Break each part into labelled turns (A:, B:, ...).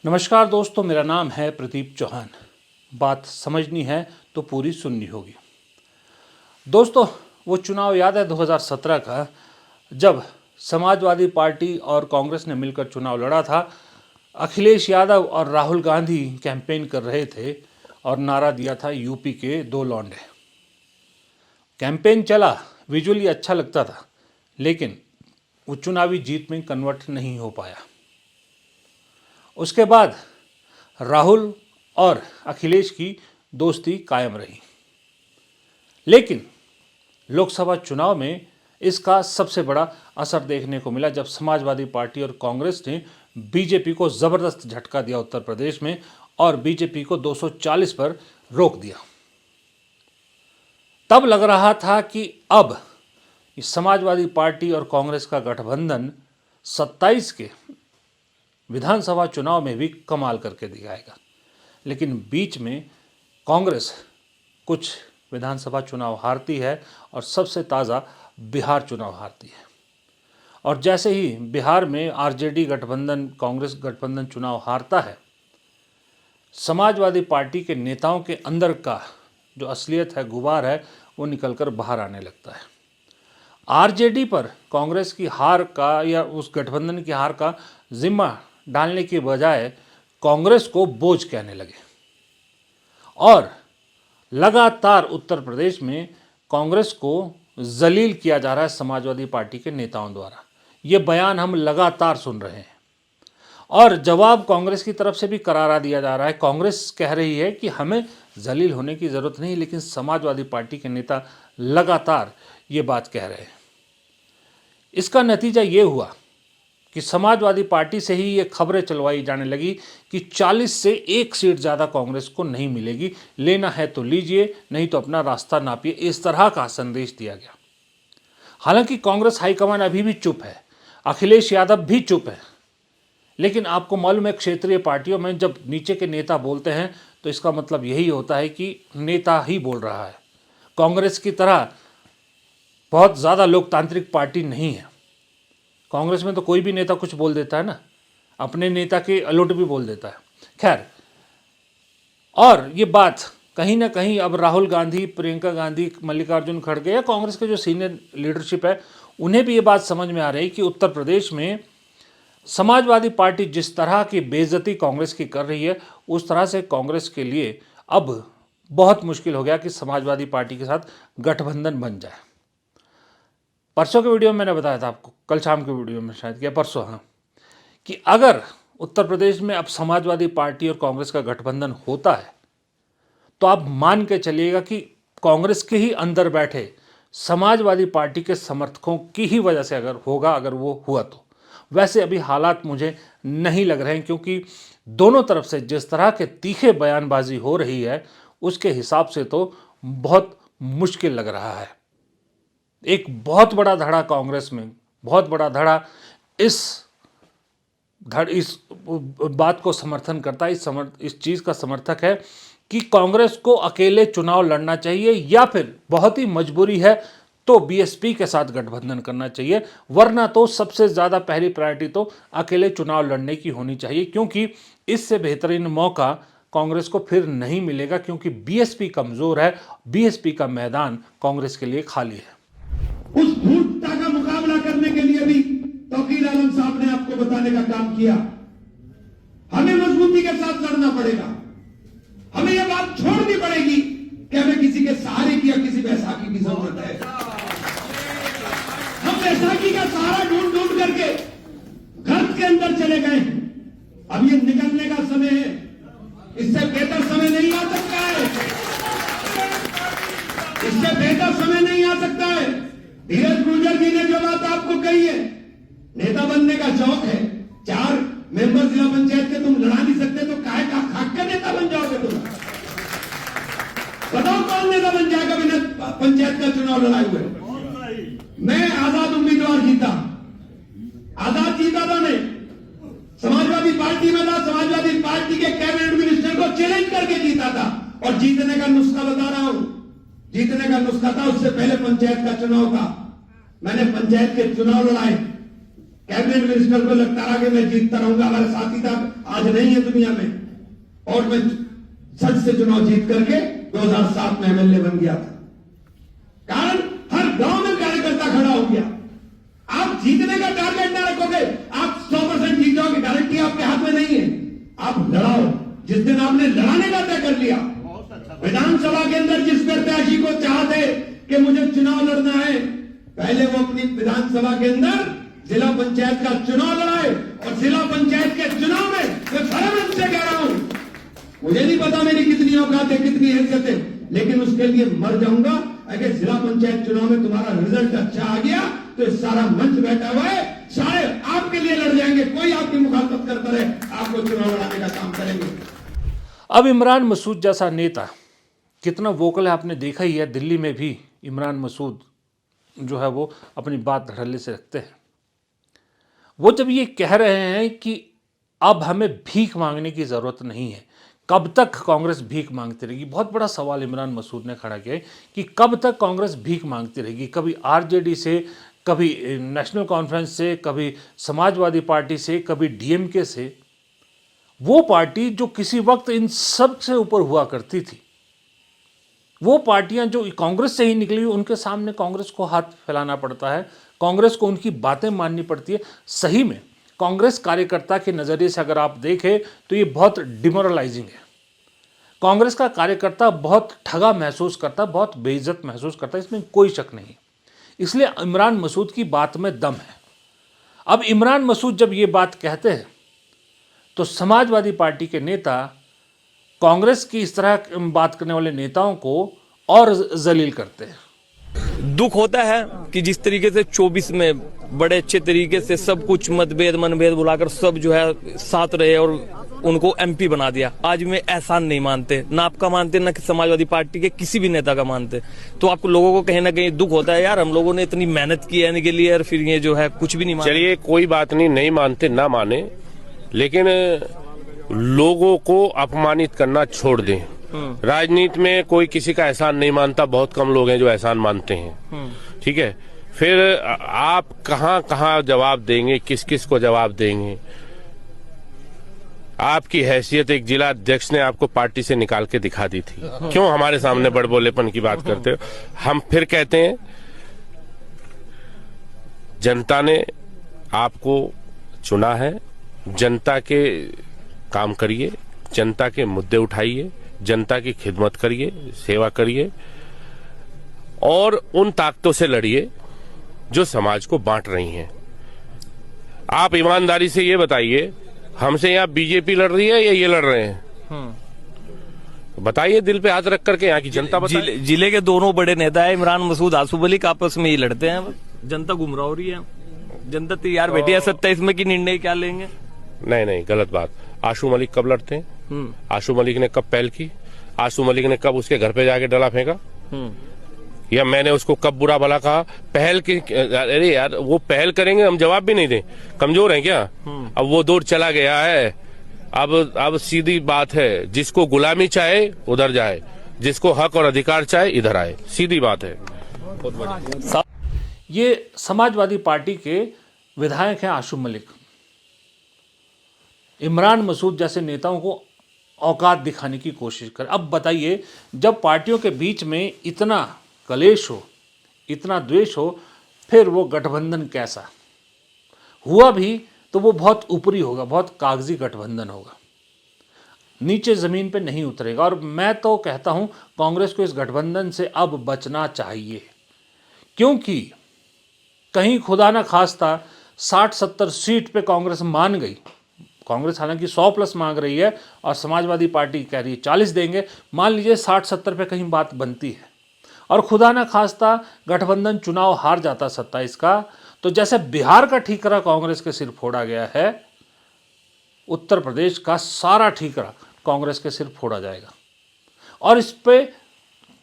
A: नमस्कार दोस्तों, मेरा नाम है प्रदीप चौहान। बात समझनी है तो पूरी सुननी होगी। दोस्तों, वो चुनाव याद है 2017 का, जब समाजवादी पार्टी और कांग्रेस ने मिलकर चुनाव लड़ा था। अखिलेश यादव और राहुल गांधी कैंपेन कर रहे थे और नारा दिया था यूपी के दो लौंडे। कैंपेन चला, विजुअली अच्छा लगता था, लेकिन वो चुनावी जीत में कन्वर्ट नहीं हो पाया। उसके बाद राहुल और अखिलेश की दोस्ती कायम रही, लेकिन लोकसभा चुनाव में इसका सबसे बड़ा असर देखने को मिला जब समाजवादी पार्टी और कांग्रेस ने बीजेपी को ज़बरदस्त झटका दिया उत्तर प्रदेश में और बीजेपी को 240 पर रोक दिया। तब लग रहा था कि अब इस समाजवादी पार्टी और कांग्रेस का गठबंधन 27 के विधानसभा चुनाव में भी कमाल करके दिखाएगा, लेकिन बीच में कांग्रेस कुछ विधानसभा चुनाव हारती है और सबसे ताज़ा बिहार चुनाव हारती है। और जैसे ही बिहार में आरजेडी गठबंधन कांग्रेस गठबंधन चुनाव हारता है, समाजवादी पार्टी के नेताओं के अंदर का जो असलियत है, गुबार है, वो निकलकर बाहर आने लगता है। आरजेडी पर कांग्रेस की हार का या उस गठबंधन की हार का जिम्मा डालने के बजाय कांग्रेस को बोझ कहने लगे और लगातार उत्तर प्रदेश में कांग्रेस को जलील किया जा रहा है समाजवादी पार्टी के नेताओं द्वारा। ये बयान हम लगातार सुन रहे हैं और जवाब कांग्रेस की तरफ से भी करारा दिया जा रहा है। कांग्रेस कह रही है कि हमें जलील होने की ज़रूरत नहीं, लेकिन समाजवादी पार्टी के नेता लगातार ये बात कह रहे हैं। इसका नतीजा ये हुआ कि समाजवादी पार्टी से ही ये खबरें चलवाई जाने लगी कि 40 से 1 सीट ज़्यादा कांग्रेस को नहीं मिलेगी, लेना है तो लीजिए, नहीं तो अपना रास्ता नापिए। इस तरह का संदेश दिया गया। हालांकि कांग्रेस हाईकमान अभी भी चुप है, अखिलेश यादव भी चुप है, लेकिन आपको मालूम है क्षेत्रीय पार्टियों में जब नीचे के नेता बोलते हैं तो इसका मतलब यही होता है कि नेता ही बोल रहा है। कांग्रेस की तरह बहुत ज़्यादा लोकतांत्रिक पार्टी नहीं है। कांग्रेस में तो कोई भी नेता कुछ बोल देता है ना, अपने नेता के उलट भी बोल देता है। खैर, और ये बात कहीं ना कहीं अब राहुल गांधी, प्रियंका गांधी, मल्लिकार्जुन खड़गे या कांग्रेस के जो सीनियर लीडरशिप है, उन्हें भी ये बात समझ में आ रही कि उत्तर प्रदेश में समाजवादी पार्टी जिस तरह की बेइज्जती कांग्रेस की कर रही है, उस तरह से कांग्रेस के लिए अब बहुत मुश्किल हो गया कि समाजवादी पार्टी के साथ गठबंधन बन जाए। परसों के वीडियो में मैंने बताया था आपको, कल शाम के वीडियो में शायद, या परसों, हाँ, कि अगर उत्तर प्रदेश में अब समाजवादी पार्टी और कांग्रेस का गठबंधन होता है तो आप मान के चलिएगा कि कांग्रेस के ही अंदर बैठे समाजवादी पार्टी के समर्थकों की ही वजह से अगर होगा, अगर वो हुआ तो। वैसे अभी हालात मुझे नहीं लग रहे हैं, क्योंकि दोनों तरफ से जिस तरह के तीखे बयानबाजी हो रही है, उसके हिसाब से तो बहुत मुश्किल लग रहा है। एक बहुत बड़ा धड़ा कांग्रेस में, बहुत बड़ा धड़ा इस बात को समर्थन करता है, इस चीज़ का समर्थक है कि कांग्रेस को अकेले चुनाव लड़ना चाहिए, या फिर बहुत ही मजबूरी है तो बीएसपी के साथ गठबंधन करना चाहिए, वरना तो सबसे ज़्यादा पहली प्रायोरिटी तो अकेले चुनाव लड़ने की होनी चाहिए, क्योंकि इससे बेहतरीन मौका कांग्रेस को फिर नहीं मिलेगा, क्योंकि बीएसपी कमज़ोर है, बीएसपी का मैदान कांग्रेस के लिए खाली है।
B: उस धूर्तता का मुकाबला करने के लिए भी तौकीर आलम साहब ने आपको बताने का काम किया। हमें मजबूती के साथ लड़ना पड़ेगा। हमें यह बात छोड़नी पड़ेगी कि हमें किसी के सहारे की या किसी बैसाखी की जरूरत है। हम बैसाखी का सहारा ढूंढ ढूंढ करके घर के अंदर चले गए। अब ये निकलने का समय है, इससे बेहतर समय नहीं आ सकता है, इससे बेहतर समय नहीं आ सकता है। धीरज गुर्जर जी ने जो बात आपको कही है, नेता बनने का शौक है, 4 मेंबर जिला पंचायत के तुम लड़ा नहीं सकते तो काहे का खाक का नेता बन जाओगे तुम? बताओ कौन नेता बन जाएगा बिना पंचायत का चुनाव लड़ाए हुए? मैं आजाद उम्मीदवार जीता, आजाद जीता था, मैं समाजवादी पार्टी में था, समाजवादी पार्टी के कैबिनेट मिनिस्टर को चैलेंज करके जीता था। और जीतने का नुस्खा बता रहा हूं, जीतने का नुस्खा था, उससे पहले पंचायत का चुनाव था, मैंने पंचायत के चुनाव लड़ाए, कैबिनेट मिनिस्टर को लगता रहा कि मैं जीतता रहूंगा, हमारे साथी था, आज नहीं है दुनिया में। और मैं सच से चुनाव जीत करके 2007 में एमएलए बन गया था। कारण हर गांव में कार्यकर्ता खड़ा हो गया। आप जीतने का टारगेट ना रखोगे, आप 100% जीत जाओगे, गारंटी आपके हाथ में नहीं है। आप लड़ाओ। जिस दिन आपने लड़ाने का तय कर लिया, विधानसभा के अंदर जिस प्रत्याशी को चाहते कि मुझे चुनाव लड़ना है, पहले वो अपनी विधानसभा के अंदर जिला पंचायत का चुनाव लड़ाए। और जिला पंचायत के चुनाव में मैं फर्म से कह रहा हूं, मुझे नहीं पता मेरी कितनी औकात है, कितनी हैसियत है, लेकिन उसके लिए मर जाऊंगा। अगर जिला पंचायत चुनाव में तुम्हारा रिजल्ट अच्छा आ गया तो सारा मंच बैठा हुआ है, सारे आपके लिए लड़ जाएंगे। कोई आपकी मुखालफत करता रहे, आपको चुनाव लड़ाने का काम करेंगे।
A: अब इमरान मसूद जैसा नेता कितना वोकल है आपने देखा ही है। दिल्ली में भी इमरान मसूद जो है वो अपनी बात धड़ल्ले से रखते हैं। वो जब ये कह रहे हैं कि अब हमें भीख मांगने की ज़रूरत नहीं है, कब तक कांग्रेस भीख मांगती रहेगी। बहुत बड़ा सवाल इमरान मसूद ने खड़ा किया है कि कब तक कांग्रेस भीख मांगती रहेगी। कभी आरजेडी से, कभी नेशनल कॉन्फ्रेंस से, कभी समाजवादी पार्टी से, कभी डीएमके से। वो पार्टी जो किसी वक्त इन सब से ऊपर हुआ करती थी, वो पार्टियां जो कांग्रेस से ही निकली, उनके सामने कांग्रेस को हाथ फैलाना पड़ता है, कांग्रेस को उनकी बातें माननी पड़ती है। सही में कांग्रेस कार्यकर्ता के नज़रिए से अगर आप देखें तो ये बहुत डिमोरलाइजिंग है। कांग्रेस का कार्यकर्ता बहुत ठगा महसूस करता, बहुत बेइज्जत महसूस करता, इसमें कोई शक नहीं। इसलिए इमरान मसूद की बात में दम है। अब इमरान मसूद जब ये बात कहते हैं तो समाजवादी पार्टी के नेता कांग्रेस की इस तरह बात करने वाले नेताओं को और जलील करते हैं।
C: दुख होता है कि जिस तरीके से 24 में बड़े अच्छे तरीके से सब कुछ मतभेद मनभेद बुलाकर सब जो है साथ रहे और उनको एमपी बना दिया। आज में एहसान नहीं मानते, ना आपका मानते, ना समाजवादी पार्टी के किसी भी नेता का मानते। तो आपको लोगों को कहीं ना कहीं दुख होता है, यार हम लोगों ने इतनी मेहनत की है इनके लिए और फिर ये जो है कुछ भी नहीं मानते।
D: चलिए कोई बात नहीं मानते ना माने, लेकिन लोगों को अपमानित करना छोड़ दें। राजनीति में कोई किसी का एहसान नहीं मानता, बहुत कम लोग हैं जो एहसान मानते हैं। ठीक है, फिर आप कहां कहां जवाब देंगे, किस किस को जवाब देंगे। आपकी हैसियत एक जिला अध्यक्ष ने आपको पार्टी से निकाल के दिखा दी थी, क्यों हमारे सामने बड़बोलेपन की बात करते हो। हम फिर कहते हैं, जनता ने आपको चुना है, जनता के काम करिए, जनता के मुद्दे उठाइए, जनता की खिदमत करिए, सेवा करिए और उन ताकतों से लड़िए जो समाज को बांट रही हैं। आप ईमानदारी से ये बताइए, हमसे यहाँ बीजेपी लड़ रही है या ये लड़ रहे हैं? बताइए, दिल पे हाथ रख करके यहाँ की जनता बताइए।
C: जिले के दोनों बड़े नेता है इमरान मसूद, आसू मलिक, आपस में ही लड़ते हैं। जनता गुमराह हो रही है, जनता तैयार बैठी है 27 में कि निर्णय क्या लेंगे।
D: नहीं, गलत बात। आशू मलिक कब लड़ते हैं? आशू मलिक ने कब पहल की? आशू मलिक ने कब उसके घर पे जाके डला फेंका? या मैंने उसको कब बुरा भला कहा? पहल की, अरे यार वो पहल करेंगे, हम जवाब भी नहीं दें, कमजोर हैं क्या? अब वो दौर चला गया है। अब सीधी बात है, जिसको गुलामी चाहे उधर जाए, जिसको हक और अधिकार चाहे इधर आए, सीधी बात है। बहुत बढ़िया।
A: ये समाजवादी पार्टी के विधायक हैं आशू मलिक। इमरान मसूद जैसे नेताओं को औकात दिखाने की कोशिश कर। अब बताइए, जब पार्टियों के बीच में इतना कलेश हो, इतना द्वेष हो, फिर वो गठबंधन कैसा हुआ भी तो वो बहुत ऊपरी होगा, बहुत कागजी गठबंधन होगा, नीचे ज़मीन पे नहीं उतरेगा। और मैं तो कहता हूँ कांग्रेस को इस गठबंधन से अब बचना चाहिए, क्योंकि कहीं खुदा ना खास्ता 60-70 सीट पे कांग्रेस मान गई। कांग्रेस हालांकि 100+ मांग रही है और समाजवादी पार्टी कह रही है 40 देंगे। मान लीजिए 60-70 पे कहीं बात बनती है और खुदा ना खास्ता गठबंधन चुनाव हार जाता 27 का, तो जैसे बिहार का ठीकरा कांग्रेस के सिर फोड़ा गया है, उत्तर प्रदेश का सारा ठीकरा कांग्रेस के सिर फोड़ा जाएगा। और इस पे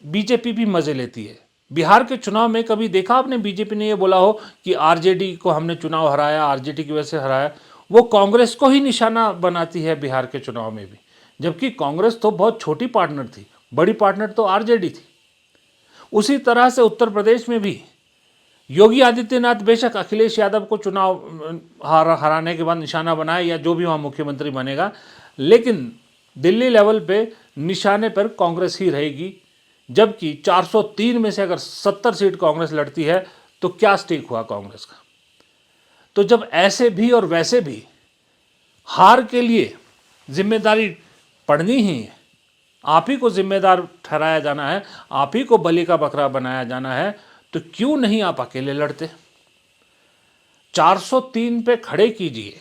A: बीजेपी भी मजे लेती है। बिहार के चुनाव में कभी देखा आपने बीजेपी ने ये बोला हो कि आरजेडी को हमने चुनाव हराया, आरजेडी की वजह से हराया? वो कांग्रेस को ही निशाना बनाती है बिहार के चुनाव में भी, जबकि कांग्रेस तो बहुत छोटी पार्टनर थी, बड़ी पार्टनर तो आरजेडी थी। उसी तरह से उत्तर प्रदेश में भी योगी आदित्यनाथ बेशक अखिलेश यादव को चुनाव हराने के बाद निशाना बनाए या जो भी वहाँ मुख्यमंत्री बनेगा, लेकिन दिल्ली लेवल पे निशाने पर कांग्रेस ही रहेगी। जबकि 403 में से अगर 70 सीट कांग्रेस लड़ती है तो क्या स्टेक हुआ कांग्रेस का। तो जब ऐसे भी और वैसे भी हार के लिए जिम्मेदारी पड़नी ही है, आप ही को जिम्मेदार ठहराया जाना है, आप ही को बलि का बकरा बनाया जाना है, तो क्यों नहीं आप अकेले लड़ते। 403 पे खड़े कीजिए,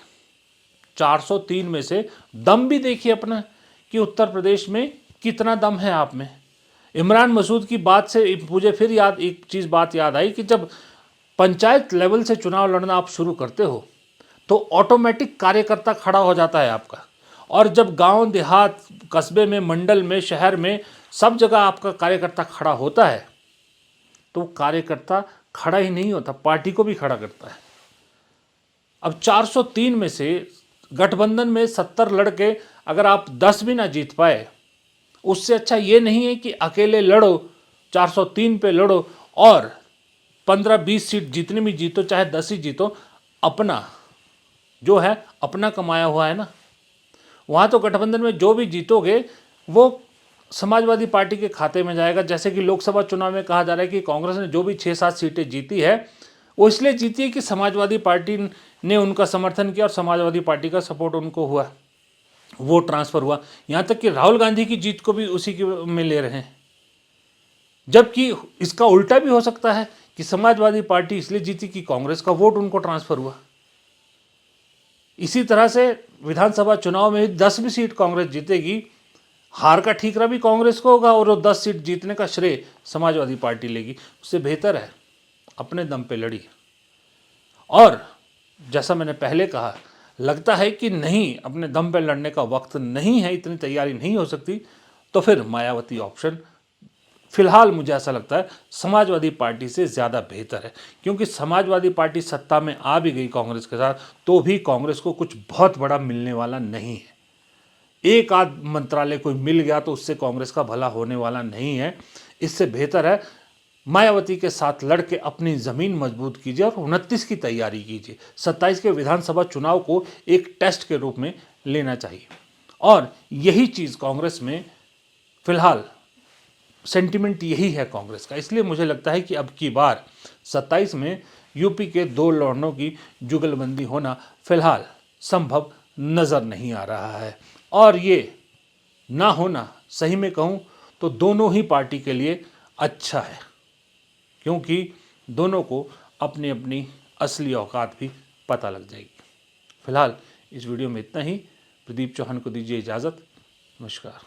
A: 403 में से दम भी देखिए अपना कि उत्तर प्रदेश में कितना दम है आप में। इमरान मसूद की बात से मुझे फिर एक बात याद आई कि जब पंचायत लेवल से चुनाव लड़ना आप शुरू करते हो तो ऑटोमेटिक कार्यकर्ता खड़ा हो जाता है आपका, और जब गांव देहात कस्बे में मंडल में शहर में सब जगह आपका कार्यकर्ता खड़ा होता है तो कार्यकर्ता खड़ा ही नहीं होता, पार्टी को भी खड़ा करता है। अब 403 में से गठबंधन में 70 लड़के अगर आप 10 भी ना जीत पाए, उससे अच्छा ये नहीं है कि अकेले लड़ो, 403 पे लड़ो और 15-20 सीट जितनी भी जीतो, चाहे 10 ही जीतो, अपना जो है अपना कमाया हुआ है ना। वहाँ तो गठबंधन में जो भी जीतोगे वो समाजवादी पार्टी के खाते में जाएगा। जैसे कि लोकसभा चुनाव में कहा जा रहा है कि कांग्रेस ने जो भी 6-7 सीटें जीती है वो इसलिए जीती है कि समाजवादी पार्टी ने उनका समर्थन किया और समाजवादी पार्टी का सपोर्ट उनको हुआ, वो ट्रांसफ़र हुआ। यहाँ तक कि राहुल गांधी की जीत को भी उसी के में ले रहे हैं। जबकि इसका उल्टा भी हो सकता है कि समाजवादी पार्टी इसलिए जीती कि कांग्रेस का वोट उनको ट्रांसफ़र हुआ। इसी तरह से विधानसभा चुनाव में 10 भी सीट कांग्रेस जीतेगी, हार का ठीकरा भी कांग्रेस को होगा और वो 10 सीट जीतने का श्रेय समाजवादी पार्टी लेगी। उससे बेहतर है अपने दम पे लड़ी। और जैसा मैंने पहले कहा, लगता है कि नहीं अपने दम पे लड़ने का वक्त नहीं है, इतनी तैयारी नहीं हो सकती, तो फिर मायावती ऑप्शन फिलहाल मुझे ऐसा लगता है समाजवादी पार्टी से ज़्यादा बेहतर है। क्योंकि समाजवादी पार्टी सत्ता में आ भी गई कांग्रेस के साथ तो भी कांग्रेस को कुछ बहुत बड़ा मिलने वाला नहीं है। एक आध मंत्रालय कोई मिल गया तो उससे कांग्रेस का भला होने वाला नहीं है। इससे बेहतर है मायावती के साथ लड़के अपनी ज़मीन मजबूत कीजिए और 29 की तैयारी कीजिए। 27 के विधानसभा चुनाव को एक टेस्ट के रूप में लेना चाहिए और यही चीज़ कांग्रेस में फिलहाल सेंटिमेंट यही है कांग्रेस का। इसलिए मुझे लगता है कि अब की बार 27 में यूपी के 2 लॉर्डों की जुगलबंदी होना फिलहाल संभव नज़र नहीं आ रहा है। और ये ना होना सही में कहूँ तो दोनों ही पार्टी के लिए अच्छा है, क्योंकि दोनों को अपनी अपनी असली औकात भी पता लग जाएगी। फिलहाल इस वीडियो में इतना ही। प्रदीप चौहान को दीजिए इजाज़त। नमस्कार।